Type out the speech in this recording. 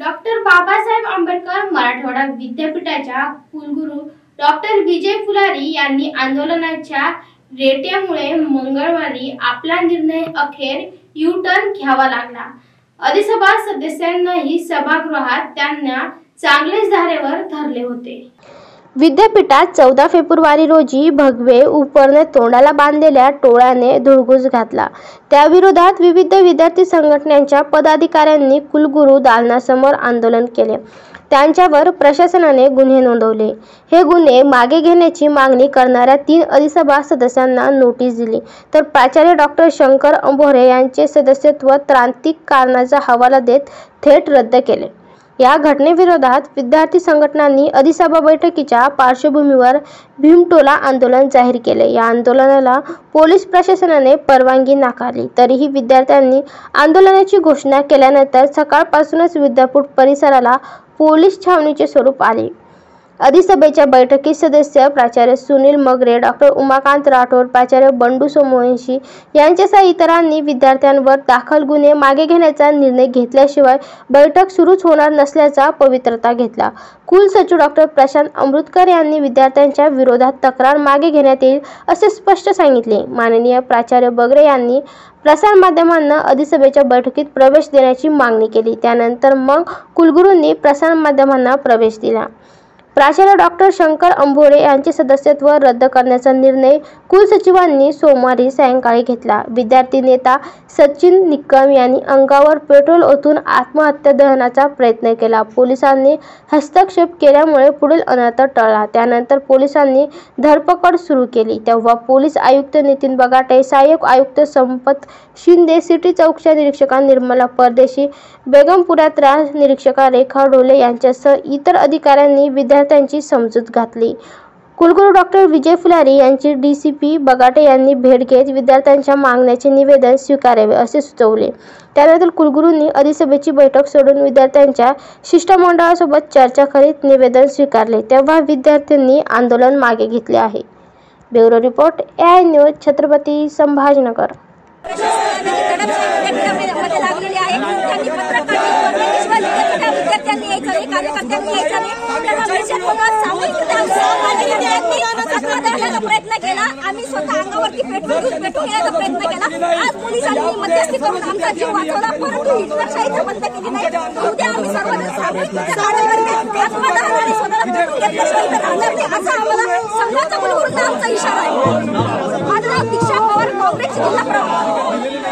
Doctor Babasaheb Ambedkar Marathwada विद्यापीठाच्या कुलगुरू doctor विजय फुलारी यांनी आंदोलनाच्या रेट्यामुळे मंगळवारी आपला निर्णय अखेर यू-टर्न घ्यावा लागला। अधिसभा सदस्यांनाही सभागृहात त्यांना चांगलेच धारेवर धरले होते। विद्यापीठात 14 फेब्रुवारी रोजी भगवे उपरने तोंडाला बांधलेल्या टोळ्याने धुडगूस घातला। त्याविरोधात विविध विद्यार्थी संघटनांच्या पदाधिकाऱ्यांनी कुलगुरू दालनासमोर आंदोलन केले। त्यांच्यावर प्रशासनाने गुन्हे नोंदवले। हे गुन्हे मागे घेण्याची मागणी करणाऱ्या 3 अधिसभा सदस्यांना नोटीस दिली, तर प्राचार्य डॉक्टर शंकर अंभोरे यांचे सदस्यत्व तांत्रिक कारणाचा हवाला देत थेट रद्द केले। या घटनेविरोधात विद्यार्थी संघटनांनी अधिसभा बैठकीच्या पार्श्वभूमीवर भीमटोला आंदोलन जाहीर केले। या आंदोलनाला पोलीस प्रशासनाने परवानगी नाकारली, तरीही विद्यार्थ्यांनी आंदोलनाची घोषणा केल्यानंतर सकाळपासूनच विद्यापीठ परिसराला पोलीस छावणीचे स्वरूप आले। अधिसभेच्या बैठकीत सदस्य प्राचार्य सुनील मगरे, डॉक्टर उमाकांत राठोड, प्राचार्य बंडू सोमवंशी यांच्यासह इतरांनी विद्यार्थ्यांवर दाखल गुन्हे मागे घेण्याचा निर्णय घेतल्याशिवाय बैठक सुरूच होणार नसल्याचा पवित्रा घेतला। कुलसचिव डॉक्टर प्रशांत अमृतकर यांनी विद्यार्थ्यांच्या विरोधात तक्रार मागे घेण्यात येईल असे स्पष्ट सांगितले। माननीय प्राचार्य बगरे यांनी प्रसारमाध्यमांना अधिसभेच्या बैठकीत प्रवेश देण्याची मागणी केली। त्यानंतर मग कुलगुरूंनी प्रसारमाध्यमांना प्रवेश दिला। प्राचार्य डॉक्टर शंकर अंभोरे यांचे सदस्यत्व रद्द करण्याचा निर्णय कुलसचिवांनी सोमवारी सायंकाळी घेतला। विद्यार्थी नेता सचिन निकम यांनी अंगावर पेट्रोल ओतून आत्महत्या दहनाचा प्रयत्न केला। पोलिसांनी हस्तक्षेप केल्यामुळे पुढील अनर्थ टळला। त्यानंतर पोलिसांनी धरपकड सुरू केली, तेव्हा पोलीस आयुक्त नितीन बगाटे, सहाय्यक आयुक्त संपत शिंदे, सिटी चौकच्या निरीक्षका निर्मला परदेशी, बेगमपुऱ्यातल्या निरीक्षका रेखा ढोले यांच्यासह इतर अधिकाऱ्यांनी विद्यार्थ्यांची समजूत घातली। कुलगुरू डॉक्टर विजय फुलारी यांची डीसीपी बगाटे यांनी भेट घेत विद्यार्थ्यांच्या मागण्यांचे निवेदन स्वीकारावे असे सुचवले। त्यानंतर कुलगुरूंनी अधिसभेची बैठक सोडून विद्यार्थ्यांच्या शिष्टमंडळासोबत चर्चा करीत निवेदन स्वीकारले, तेव्हा विद्यार्थ्यांनी आंदोलन मागे घेतले आहे। Bureau report, AI news, Chhatrapati Sambhajinagar. प्रयत्न केला, आम्ही स्वतः अंगावरती पेट्रोल घेण्याचा प्रयत्न केला। आज पोलिसांनी मध्यस्थी करून आमचा जीव वाचवला, परंतु हिटलरशाही बंद केली नाही। उद्या आम्ही सर्वजण असा आम्हाला संघाचा कुलगुरूंना आमचा इशारा आहे। माझं नाव दीक्षा पवार, काँग्रेस जिल्हा प्रमुख।